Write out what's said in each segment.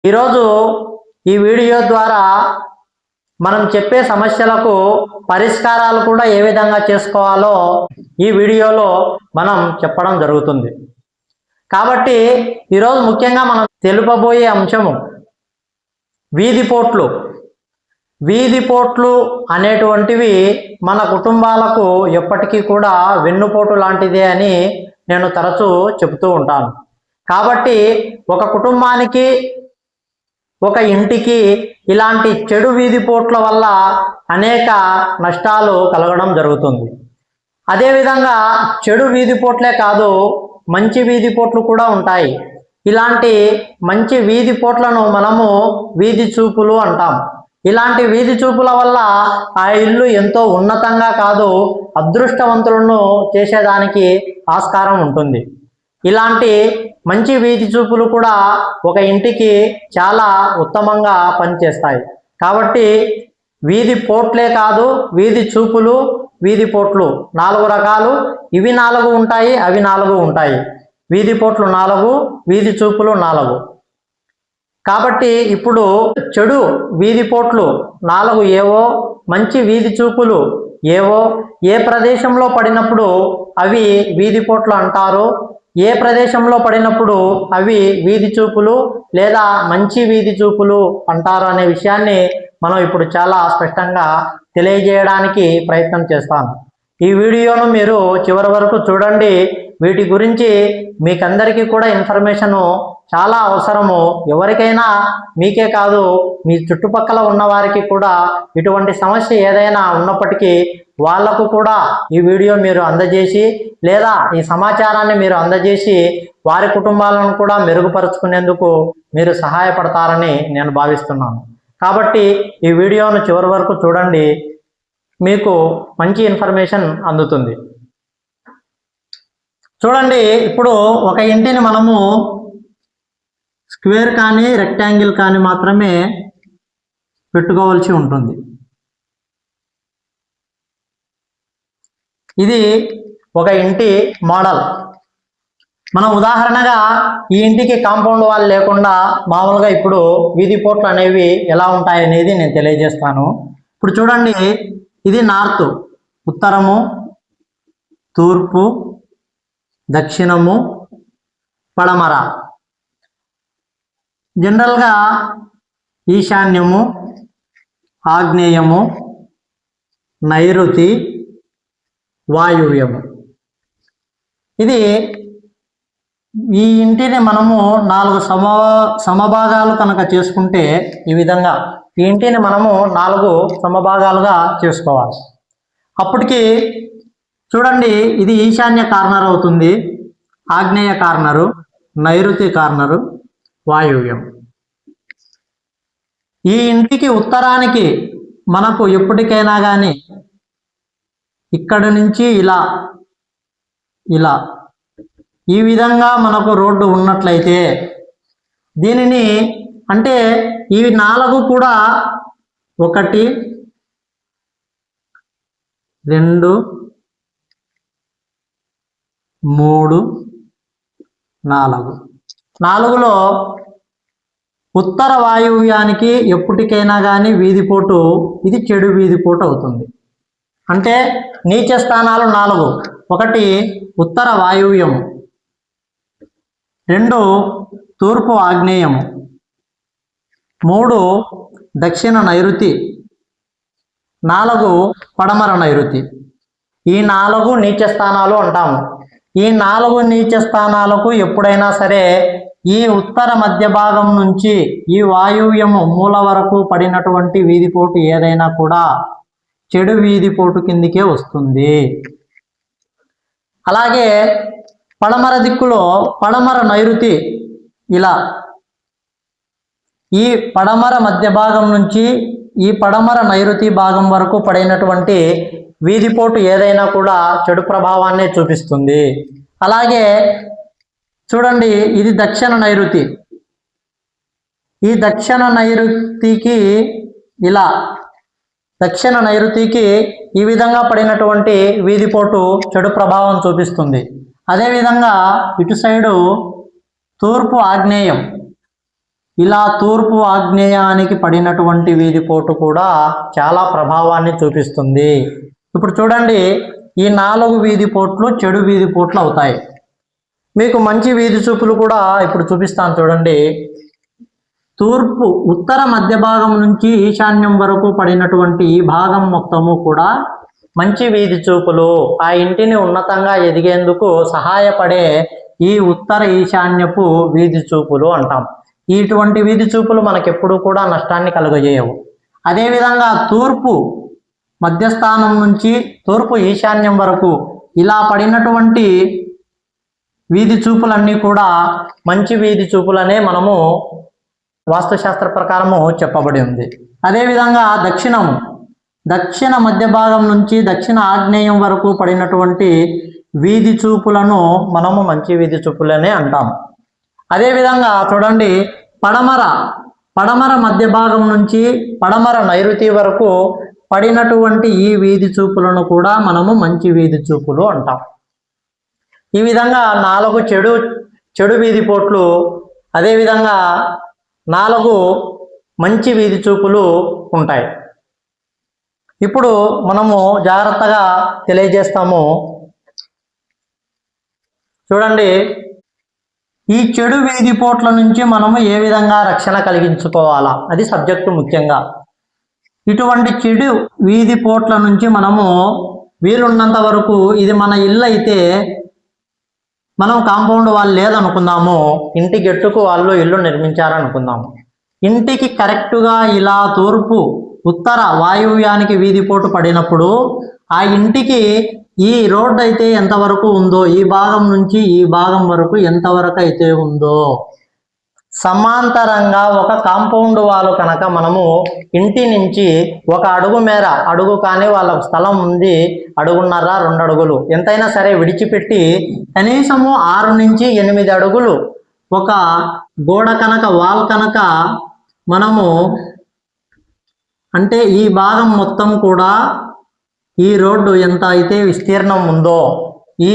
ఈరోజు ఈ వీడియో ద్వారా మనం చెప్పే సమస్యలకు పరిష్కారాలు కూడా ఏ విధంగా చేసుకోవాలో ఈ వీడియోలో మనం చెప్పడం జరుగుతుంది. కాబట్టి ఈరోజు ముఖ్యంగా మనం తెలుపబోయే అంశము వీధిపోట్లు. వీధిపోట్లు అనేటువంటివి మన కుటుంబాలకు ఎప్పటికీ కూడా వెన్నుపోటు లాంటిదే అని నేను తరచూ చెబుతూ ఉంటాను. కాబట్టి ఒక కుటుంబానికి, ఒక ఇంటికి ఇలాంటి చెడు వీధిపోట్ల వల్ల అనేక నష్టాలు కలగడం జరుగుతుంది. అదేవిధంగా చెడు వీధిపోట్లే కాదు, మంచి వీధిపోట్లు కూడా ఉంటాయి. ఇలాంటి మంచి వీధిపోట్లను మనము వీధి చూపులు అంటాం. ఇలాంటి వీధి చూపుల వల్ల ఆ ఇల్లు ఎంతో ఉన్నతంగా కాదు, అదృష్టవంతులను చేసేదానికి ఆస్కారం ఉంటుంది. ఇలాంటి మంచి వీధి చూపులు కూడా ఒక ఇంటికి చాలా ఉత్తమంగా పనిచేస్తాయి. కాబట్టి వీధి పోట్లే కాదు, వీధి చూపులు, వీధి పోట్లు 4 రకాలు. ఇవి 4 ఉంటాయి, అవి 4 ఉంటాయి. వీధి పోట్లు 4, వీధి చూపులు 4. కాబట్టి ఇప్పుడు చెడు వీధి పోట్లు 4 ఏవో, మంచి వీధి చూపులు ఏవో, ఏ ప్రదేశంలో పడినప్పుడు అవి వీధి పోట్లు అంటారు, ఏ ప్రదేశంలో పడినప్పుడు అవి వీధి చూపులు లేదా మంచి వీధి చూపులు అంటారు అనే విషయాన్ని మనం ఇప్పుడు చాలా స్పష్టంగా తెలియజేయడానికి ప్రయత్నం చేస్తాను. ఈ వీడియోను మీరు చివరి వరకు చూడండి. వీటి గురించి మీకందరికీ కూడా ఇన్ఫర్మేషను చాలా అవసరము. ఎవరికైనా, మీకే కాదు, మీ చుట్టుపక్కల ఉన్న వారికి కూడా ఇటువంటి సమస్య ఏదైనా ఉన్నప్పటికీ వాళ్లకు కూడా ఈ వీడియో మీరు అందజేసి లేదా ఈ సమాచారాన్ని మీరు అందజేసి వారి కుటుంబాలను కూడా మెరుగుపరుచుకునేందుకు మీరు సహాయపడతారని నేను భావిస్తున్నాను. కాబట్టి ఈ వీడియోను చివరి వరకు చూడండి, మీకు మంచి ఇన్ఫర్మేషన్ అందుతుంది. చూడండి, ఇప్పుడు ఒక ఇంటిని మనము స్క్వేర్ కానీ రెక్టాంగిల్ కానీ మాత్రమే పెట్టుకోవాల్సి ఉంటుంది. ఇది ఒక ఇంటి మోడల్. మనం ఉదాహరణగా ఈ ఇంటికి కాంపౌండ్ వాల్ లేకుండా మామూలుగా ఇప్పుడు వీధి పోట్లు అనేవి ఎలా ఉంటాయి అనేది నేను తెలియజేస్తాను. ఇప్పుడు చూడండి, ఇది నార్త్, ఉత్తరము, తూర్పు, దక్షిణము, పడమర. జనరల్గా ఈశాన్యము, ఆగ్నేయము, నైరుతి, వాయువ్యము. ఇది ఈ ఇంటిని మనము 4 సమభాగాలు కనుక చేసుకుంటే ఈ విధంగా ఈ ఇంటిని మనము 4 సమభాగాలుగా చేసుకోవాలి. అప్పటికి చూడండి, ఇది ఈశాన్య కార్నర్ అవుతుంది, ఆగ్నేయ కార్నరు, నైరుతి కార్నరు, వాయువ్యం. ఈ ఇంటికి ఉత్తరానికి మనకు ఎప్పటికైనా కానీ ఇక్కడి నుంచి ఇలా ఇలా ఈ విధంగా మనకు రోడ్డు ఉన్నట్లయితే దీనిని, అంటే ఇవి 4 కూడా 1, 2, 3, 4. 4లో ఉత్తర వాయువ్యానికి ఎప్పటికైనా కానీ వీధిపోటు ఇది చెడు వీధిపోటు అవుతుంది. అంటే నీచ స్థానాలు 4. 1 ఉత్తర వాయువ్యము, 2 తూర్పు ఆగ్నేయము, 3 దక్షిణ నైరుతి, 4 పడమర నైరుతి. ఈ 4 నీచ స్థానాలు అంటాము. ఈ 4 నీచ స్థానాలకు ఎప్పుడైనా సరే ఈ ఉత్తర మధ్య భాగం నుంచి ఈ వాయువ్యము మూల వరకు పడినటువంటి వీధిపోటు ఏదైనా కూడా చెడు వీధిపోటు కిందికే వస్తుంది. అలాగే పడమర దిక్కులో పడమర నైరుతి ఇలా ఈ పడమర మధ్య భాగం నుంచి ఈ పడమర నైరుతి భాగం వరకు పడినటువంటి వీధిపోటు ఏదైనా కూడా చెడు ప్రభావాన్ని చూపిస్తుంది. అలాగే చూడండి, ఇది దక్షిణ నైరుతి. ఈ దక్షిణ నైరుతికి ఇలా దక్షిణ నైరుతికి ఈ విధంగా పడినటువంటి వీధిపోటు చెడు ప్రభావం చూపిస్తుంది. అదేవిధంగా ఇటు సైడు తూర్పు ఆగ్నేయం ఇలా తూర్పు ఆగ్నేయానికి పడినటువంటి వీధిపోటు కూడా చాలా ప్రభావాన్ని చూపిస్తుంది. ఇప్పుడు చూడండి, ఈ 4 వీధిపోట్లు చెడు వీధిపోట్లు అవుతాయి. మీకు మంచి వీధి చూపులు కూడా ఇప్పుడు చూపిస్తాను చూడండి. తూర్పు ఉత్తర మధ్య భాగం నుంచి ఈశాన్యం వరకు పడినటువంటి ఈ భాగం మొత్తము కూడా మంచి వీధి చూపులు, ఆ ఇంటిని ఉన్నతంగా ఎదిగేందుకు సహాయపడే ఈ ఉత్తర ఈశాన్యపు వీధి చూపులు అంటాం. ఇటువంటి వీధి చూపులు మనకెప్పుడు కూడా నష్టాన్ని కలుగజేయవు. అదేవిధంగా తూర్పు మధ్యస్థానం నుంచి తూర్పు ఈశాన్యం వరకు ఇలా పడినటువంటి వీధి చూపులన్నీ కూడా మంచి వీధి చూపులనే మనము వాస్తుశాస్త్ర ప్రకారము చెప్పబడి ఉంది. అదేవిధంగా దక్షిణ మధ్య భాగం నుంచి దక్షిణ ఆగ్నేయం వరకు పడినటువంటి వీధి చూపులను మనము మంచి వీధి చూపులనే అంటాం. అదేవిధంగా చూడండి, పడమర మధ్య భాగం నుంచి పడమర నైరుతి వరకు పడినటువంటి ఈ వీధి చూపులను కూడా మనము మంచి వీధి చూపులు అంటాం. ఈ విధంగా 4 చెడు వీధిపోట్లు, అదేవిధంగా 4 మంచి వీధి చూపులు ఉంటాయి. ఇప్పుడు మనము జాగ్రత్తగా తెలియజేస్తాము. చూడండి, ఈ చెడు వీధిపోట్ల నుంచి మనము ఏ విధంగా రక్షణ కలిగించుకోవాలా, అది సబ్జెక్టు ముఖ్యంగా. ఇటువంటి చెడు వీధిపోట్ల నుంచి మనము వీలున్నంత వరకు, ఇది మన ఇల్లు అయితే మనం కాంపౌండ్ వాళ్ళు లేదనుకుందాము, ఇంటి గెట్టుకు వాళ్ళు ఇల్లు నిర్మించారనుకుందాము. ఇంటికి కరెక్టుగా ఇలా తూర్పు ఉత్తర వాయువ్యానికి వీధిపోటు పడినప్పుడు ఆ ఇంటికి ఈ రోడ్డు అయితే ఎంతవరకు ఉందో, ఈ భాగం నుంచి ఈ భాగం వరకు ఎంతవరకు అయితే ఉందో సమాంతరంగా ఒక కాంపౌండ్ వాళ్ళు కనుక మనము ఇంటి నుంచి ఒక అడుగు మేర, అడుగు కానీ వాళ్ళకు స్థలం ఉంది 1.5 2 అడుగులు ఎంతైనా సరే విడిచిపెట్టి కనీసము 6 నుంచి 8 అడుగులు ఒక గోడ కనుక, వాల్ కనుక మనము, అంటే ఈ భాగం మొత్తం కూడా ఈ రోడ్డు ఎంత అయితే విస్తీర్ణం ఉందో, ఈ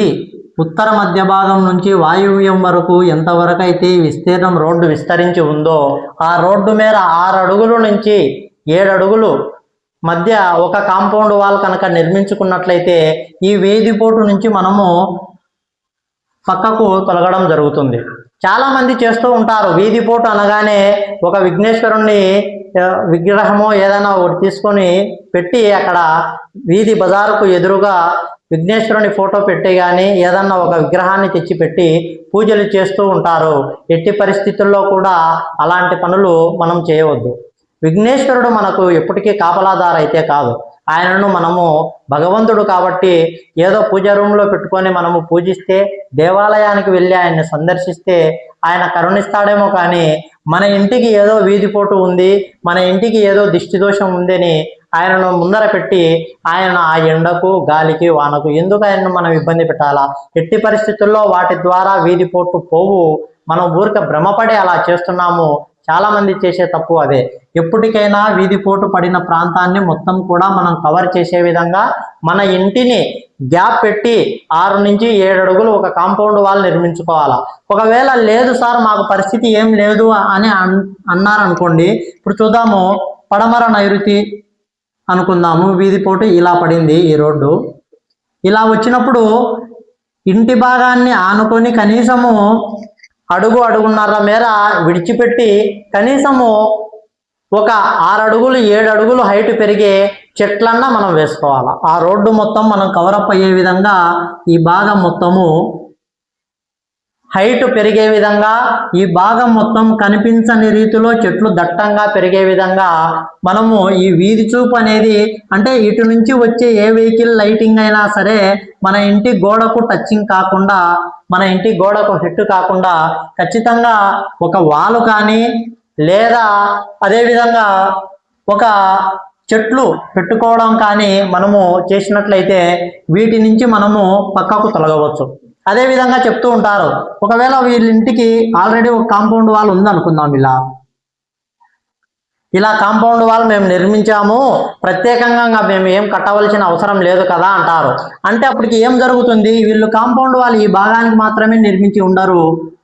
ఉత్తర మధ్య భాగం నుంచి వాయువ్యం వరకు ఎంతవరకు అయితే విస్తీర్ణం రోడ్డు విస్తరించి ఉందో ఆ రోడ్డు మేర 6 అడుగుల నుంచి 7 అడుగులు మధ్య ఒక కాంపౌండ్ వాల్ కనుక నిర్మించుకున్నట్లయితే ఈ వీధిపోటు నుంచి మనము పక్కకు తొలగడం జరుగుతుంది. చాలా మంది చేస్తూ ఉంటారు, వీధిపోటు అనగానే ఒక విఘ్నేశ్వరుణ్ణి విగ్రహమో ఏదైనా ఒకటి తీసుకొని పెట్టి అక్కడ వీధి బజారుకు ఎదురుగా విఘ్నేశ్వరుని ఫోటో పెట్టి కానీ ఏదన్నా ఒక విగ్రహాన్ని తెచ్చిపెట్టి పూజలు చేస్తూ ఉంటారు. ఎట్టి పరిస్థితుల్లో కూడా అలాంటి పనులు మనం చేయవద్దు. విఘ్నేశ్వరుడు మనకు ఎప్పటికీ కాపలాదారు అయితే కాదు, ఆయనను మనము భగవంతుడు కాబట్టి ఏదో పూజ రూమ్లో పెట్టుకొని మనము పూజిస్తే, దేవాలయానికి వెళ్ళి ఆయన్ని సందర్శిస్తే ఆయన కరుణిస్తాడేమో కానీ మన ఇంటికి ఏదో వీధిపోటు ఉంది, మన ఇంటికి ఏదో దిష్టి దోషం ఉందని ఆయనను ముందర పెట్టి ఆయన ఆ ఎండకు గాలికి వానకు ఎందుకు ఆయనను మనం ఇబ్బంది పెట్టాలా? ఎట్టి పరిస్థితుల్లో వాటి ద్వారా వీధిపోటు పోవు. మనం ఊరిక భ్రమపడి అలా చేస్తున్నాము. చాలా మంది చేసే తప్పు అదే. ఎప్పటికైనా వీధిపోటు పడిన ప్రాంతాన్ని మొత్తం కూడా మనం కవర్ చేసే విధంగా మన ఇంటిని గ్యాప్ పెట్టి 6 నుంచి 7 అడుగులు ఒక కాంపౌండ్ వాల్ నిర్మించుకోవాలా. ఒకవేళ లేదు సార్ మాకు పరిస్థితి ఏం లేదు అని అన్నారనుకోండి, ఇప్పుడు చూద్దాము, పడమర నైరుతి అనుకుందాము, వీధిపోటు ఇలా పడింది, ఈ రోడ్డు ఇలా వచ్చినప్పుడు ఇంటి భాగాన్ని ఆనుకొని కనీసము అడుగున్నర మేర విడిచిపెట్టి కనీసము ఒక 6 అడుగులు 7 అడుగులు హైట్ పెరిగే చెట్లన్నా మనం వేసుకోవాలి. ఆ రోడ్డు మొత్తం మనం కవరప్ అయ్యే విధంగా ఈ భాగం మొత్తము హైట్ పెరిగే విధంగా, ఈ భాగం మొత్తం కనిపించని రీతిలో చెట్లు దట్టంగా పెరిగే విధంగా మనము ఈ వీధి చూపు అనేది, అంటే ఇటు నుంచి వచ్చే ఏ వెహికల్ లైటింగ్ అయినా సరే మన ఇంటి గోడకు టచింగ్ కాకుండా, మన ఇంటి గోడకు హిట్ కాకుండా ఖచ్చితంగా ఒక వాలు కానీ లేదా అదేవిధంగా ఒక చెట్లు పెట్టుకోవడం కానీ మనము చేసినట్లయితే వీటి నుంచి మనము పక్కకు తొలగవచ్చు. అదేవిధంగా చెప్తూ ఉంటారు, ఒకవేళ వీళ్ళ ఇంటికి ఆల్రెడీ ఒక కాంపౌండ్ వాల్ ఉందనుకుందాం, ఇలా కాంపౌండ్ వాల్ మేము నిర్మించాము, ప్రత్యేకంగా మేము ఏం కట్టవలసిన అవసరం లేదు కదా అంటారు. అంటే అప్పటికి ఏం జరుగుతుంది, వీళ్ళు కాంపౌండ్ వాల్ ఈ భాగానికి మాత్రమే నిర్మించి ఉండరు,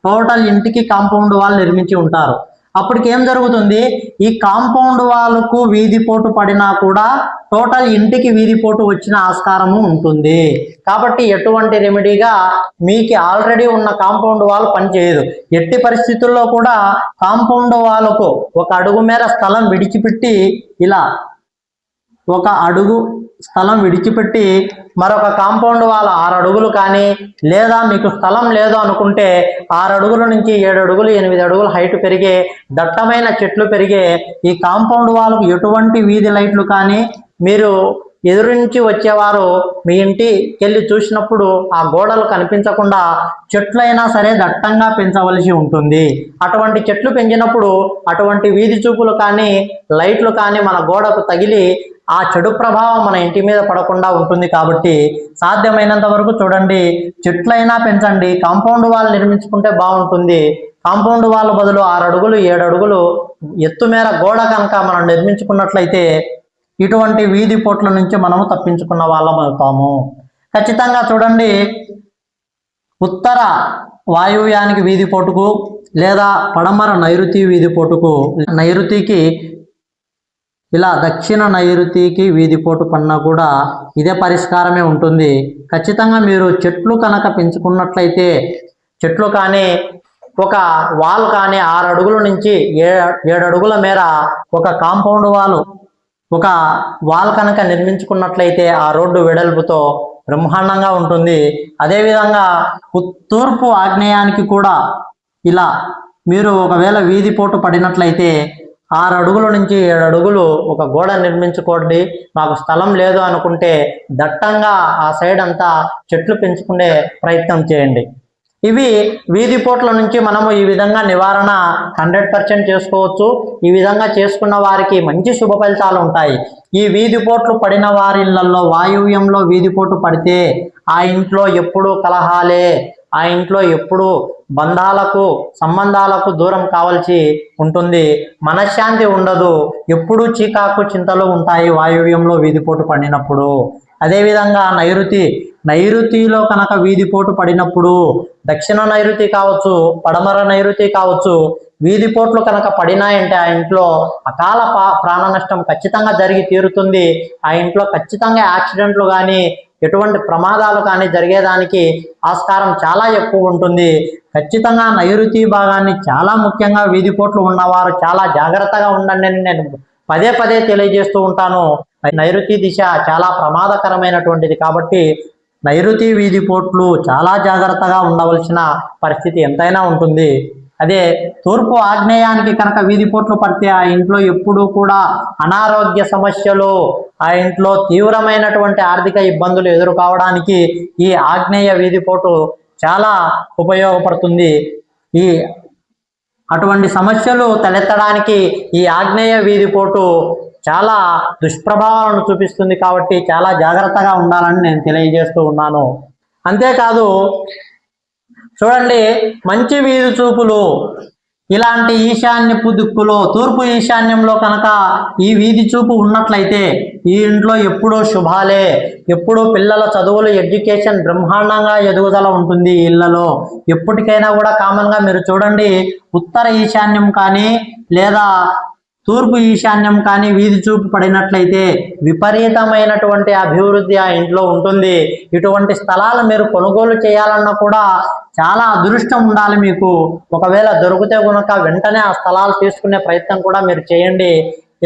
టోటల్ ఇంటికి కాంపౌండ్ వాల్ నిర్మించి ఉంటారు. అప్పటికి ఏం జరుగుతుంది, ఈ కాంపౌండ్ వాళ్ళకు వీధిపోటు పడినా కూడా టోటల్ ఇంటికి వీధిపోటు వచ్చిన ఆస్కారము ఉంటుంది. కాబట్టి ఎటువంటి రెమెడీగా మీకు ఆల్రెడీ ఉన్న కాంపౌండ్ వాల్ పనిచేయదు. ఎట్టి పరిస్థితుల్లో కూడా కాంపౌండ్ వాళ్ళకు ఒక అడుగు మేర స్థలం విడిచిపెట్టి, ఇలా ఒక అడుగు స్థలం విడిచిపెట్టి మరొక కాంపౌండ్ వాళ్ళ 6 అడుగులు కానీ, లేదా మీకు స్థలం లేదు అనుకుంటే 6 అడుగుల నుంచి 7 అడుగులు 8 అడుగులు హైట్ పెరిగే దట్టమైన చెట్లు పెరిగే ఈ కాంపౌండ్ వాళ్ళకు ఎటువంటి వీధి లైట్లు కానీ, మీరు ఎదురు నుంచి వచ్చేవారు మీ ఇంటికి వెళ్ళి చూసినప్పుడు ఆ గోడలు కనిపించకుండా చెట్లైనా సరే దట్టంగా పెంచవలసి ఉంటుంది. అటువంటి చెట్లు పెంచినప్పుడు అటువంటి వీధి చూపులు కానీ లైట్లు కానీ మన గోడకు తగిలి ఆ చెడు ప్రభావం మన ఇంటి మీద పడకుండా ఉంటుంది. కాబట్టి సాధ్యమైనంత వరకు చూడండి, చెట్లైనా పెంచండి. కాంపౌండ్ వాల్ నిర్మించుకుంటే బాగుంటుంది. కాంపౌండ్ వాల్ బదులు 6 అడుగులు 7 అడుగులు ఎత్తు మేర గోడ కనుక మనం నిర్మించుకున్నట్లయితే ఇటువంటి వీధి పోట్ల నుంచి మనము తప్పించుకున్న వాళ్ళం అవుతాము. ఖచ్చితంగా చూడండి, ఉత్తర వాయువ్యానికి వీధి పోటుకు లేదా పడమర నైరుతి వీధి పోటుకు, నైరుతికి ఇలా దక్షిణ నైరుతికి వీధిపోటు పన్నా కూడా ఇదే పరిష్కారమే ఉంటుంది. ఖచ్చితంగా మీరు చెట్లు కనుక పెంచుకున్నట్లయితే, చెట్లు కానీ ఒక వాల్ కానీ 6 అడుగుల నుంచి 7 అడుగుల మేర ఒక కాంపౌండ్ ఒక వాల్ కనుక నిర్మించుకున్నట్లయితే ఆ రోడ్డు వెడల్పుతో బ్రహ్మాండంగా ఉంటుంది. అదేవిధంగా తూర్పు ఆగ్నేయానికి కూడా ఇలా మీరు ఒకవేళ వీధిపోటు పడినట్లయితే 6 అడుగుల నుంచి 7 అడుగులు ఒక గోడ నిర్మించుకోండి. మాకు స్థలం లేదు అనుకుంటే దట్టంగా ఆ సైడ్ అంతా చెట్లు పెంచుకునే ప్రయత్నం చేయండి. ఇవి వీధిపోట్ల నుంచి మనము ఈ విధంగా నివారణ 100% చేసుకోవచ్చు. ఈ విధంగా చేసుకున్న వారికి మంచి శుభ ఫలితాలు ఉంటాయి. ఈ వీధిపోట్లు పడిన వారిళ్లలో వాయువ్యంలో వీధిపోటు పడితే ఆ ఇంట్లో ఎప్పుడూ కలహాలే, ఆ ఇంట్లో ఎప్పుడు బంధాలకు సంబంధాలకు దూరం కావాల్సి ఉంటుంది. మనశ్శాంతి ఉండదు. ఎప్పుడూ చీకాకు చింతలు ఉంటాయి వాయువ్యంలో వీధిపోటు పడినప్పుడు. అదేవిధంగా నైరుతిలో కనుక వీధిపోటు పడినప్పుడు, దక్షిణ నైరుతి కావచ్చు పడమర నైరుతి కావచ్చు, వీధిపోట్లు కనుక పడినాయంటే ఆ ఇంట్లో అకాల ప్రాణ నష్టం ఖచ్చితంగా జరిగి తీరుతుంది. ఆ ఇంట్లో ఖచ్చితంగా యాక్సిడెంట్లు కానీ ఎటువంటి ప్రమాదాలు కానీ జరిగేదానికి ఆస్కారం చాలా ఎక్కువ ఉంటుంది. ఖచ్చితంగా నైరుతి భాగాన్ని చాలా ముఖ్యంగా వీధిపోట్లు ఉన్నవారు చాలా జాగ్రత్తగా ఉండండి అని నేను పదే పదే తెలియజేస్తూ ఉంటాను. నైరుతి దిశ చాలా ప్రమాదకరమైనటువంటిది. కాబట్టి నైరుతి వీధిపోట్లు చాలా జాగ్రత్తగా ఉండవలసిన పరిస్థితి ఎంతైనా ఉంటుంది. అదే తూర్పు ఆగ్నేయానికి కనుక వీధిపోట్లు పడితే ఆ ఇంట్లో ఎప్పుడూ కూడా అనారోగ్య సమస్యలు, ఆ ఇంట్లో తీవ్రమైనటువంటి ఆర్థిక ఇబ్బందులు ఎదుర్కోవడానికి ఈ ఆగ్నేయ వీధిపోటు చాలా ఉపయోగపడుతుంది. అటువంటి సమస్యలు తలెత్తడానికి ఈ ఆగ్నేయ వీధిపోటు చాలా దుష్ప్రభావాలను చూపిస్తుంది. కాబట్టి చాలా జాగ్రత్తగా ఉండాలని నేను తెలియజేస్తూ ఉన్నాను. అంతేకాదు చూడండి, మంచి వీధి చూపులు ఇలాంటి ఈశాన్యపు దిక్కులో తూర్పు ఈశాన్యంలో కనుక ఈ వీధి చూపు ఉన్నట్లయితే ఈ ఇంట్లో ఎప్పుడూ శుభాలే, ఎప్పుడూ పిల్లల చదువులు ఎడ్యుకేషన్ బ్రహ్మాండంగా ఎదుగుదల ఉంటుంది. ఇళ్లలో ఎప్పటికైనా కూడా కామన్గా మీరు చూడండి, ఉత్తర ఈశాన్యం కానీ లేదా తూర్పు ఈశాన్యం కానీ వీధి చూపు పడినట్లయితే విపరీతమైనటువంటి అభివృద్ధి ఆ ఇంట్లో ఉంటుంది. ఇటువంటి స్థలాలు మీరు కొనుగోలు చేయాలన్నా కూడా చాలా అదృష్టం ఉండాలి మీకు. ఒకవేళ దొరికితే కనుక వెంటనే ఆ స్థలాలు తీసుకునే ప్రయత్నం కూడా మీరు చేయండి.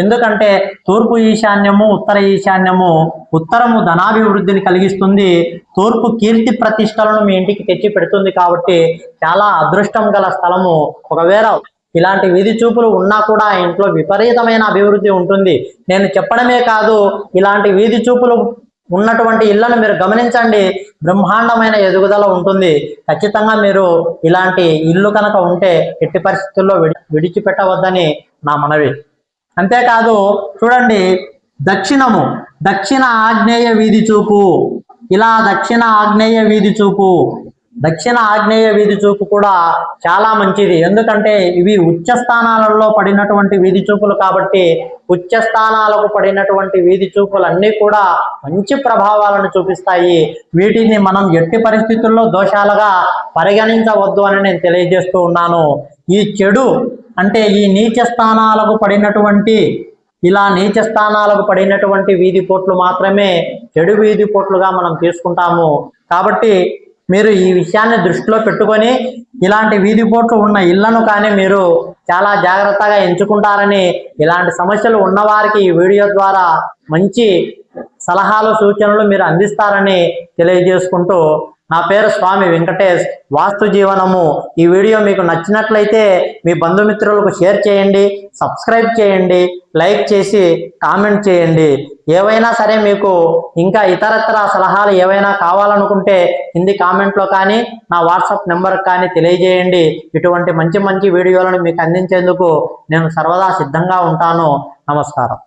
ఎందుకంటే తూర్పు ఈశాన్యము ఉత్తర ఈశాన్యము, ఉత్తరము ధనాభివృద్ధిని కలిగిస్తుంది, తూర్పు కీర్తి ప్రతిష్టలను మీ ఇంటికి తెచ్చి పెడుతుంది. కాబట్టి చాలా అదృష్టం గల స్థలము. ఒకవేళ ఇలాంటి వీధి చూపులు ఉన్నా కూడా ఆ ఇంట్లో విపరీతమైన అభివృద్ధి ఉంటుంది. నేను చెప్పడమే కాదు, ఇలాంటి వీధి చూపులు ఉన్నటువంటి ఇళ్లను మీరు గమనించండి, బ్రహ్మాండమైన ఎదుగుదల ఉంటుంది. ఖచ్చితంగా మీరు ఇలాంటి ఇల్లు కనుక ఉంటే ఎట్టి పరిస్థితుల్లో విడిచిపెట్టవద్దని నా మనవి. అంతేకాదు చూడండి, దక్షిణ ఆగ్నేయ వీధి చూపు, ఇలా దక్షిణ ఆగ్నేయ వీధి చూపు కూడా చాలా మంచిది. ఎందుకంటే ఇవి ఉచ్చ స్థానాలలో పడినటువంటి వీధి చూపులు. కాబట్టి ఉచ్చ స్థానాలకు పడినటువంటి వీధి చూపులన్నీ కూడా మంచి ప్రభావాలను చూపిస్తాయి. వీటిని మనం ఎట్టి పరిస్థితుల్లో దోషాలుగా పరిగణించవద్దు అని నేను తెలియజేస్తూ ఉన్నాను. ఈ చెడు అంటే ఈ నీచ స్థానాలకు పడినటువంటి నీచ స్థానాలకు పడినటువంటి వీధి పోట్లు మాత్రమే చెడు వీధి పోట్లుగా మనం తీసుకుంటాము. కాబట్టి మీరు ఈ విషయాన్ని దృష్టిలో పెట్టుకొని ఇలాంటి వీధి పోట్లు ఉన్న ఇళ్లను కానీ మీరు చాలా జాగ్రత్తగా ఎంచుకుంటారని, ఇలాంటి సమస్యలు ఉన్నవారికి ఈ వీడియో ద్వారా మంచి సలహాలు సూచనలు మీరు అందిస్తారని తెలియజేసుకుంటూ, నా పేరు స్వామి వెంకటేష్, వాస్తు జీవనము. ఈ వీడియో మీకు నచ్చినట్లయితే మీ బంధుమిత్రులకు షేర్ చేయండి, సబ్స్క్రైబ్ చేయండి, లైక్ చేసి కామెంట్ చేయండి. ఏవైనా సరే మీకు ఇంకా ఇతరత్ర సలహాలు ఏవైనా కావాలనుకుంటే కింది కామెంట్లో కానీ నా వాట్సాప్ నెంబర్కి కానీ తెలియజేయండి. ఇటువంటి మంచి మంచి వీడియోలను మీకు అందించేందుకు నేను సర్వదా సిద్ధంగా ఉంటాను. నమస్కారం.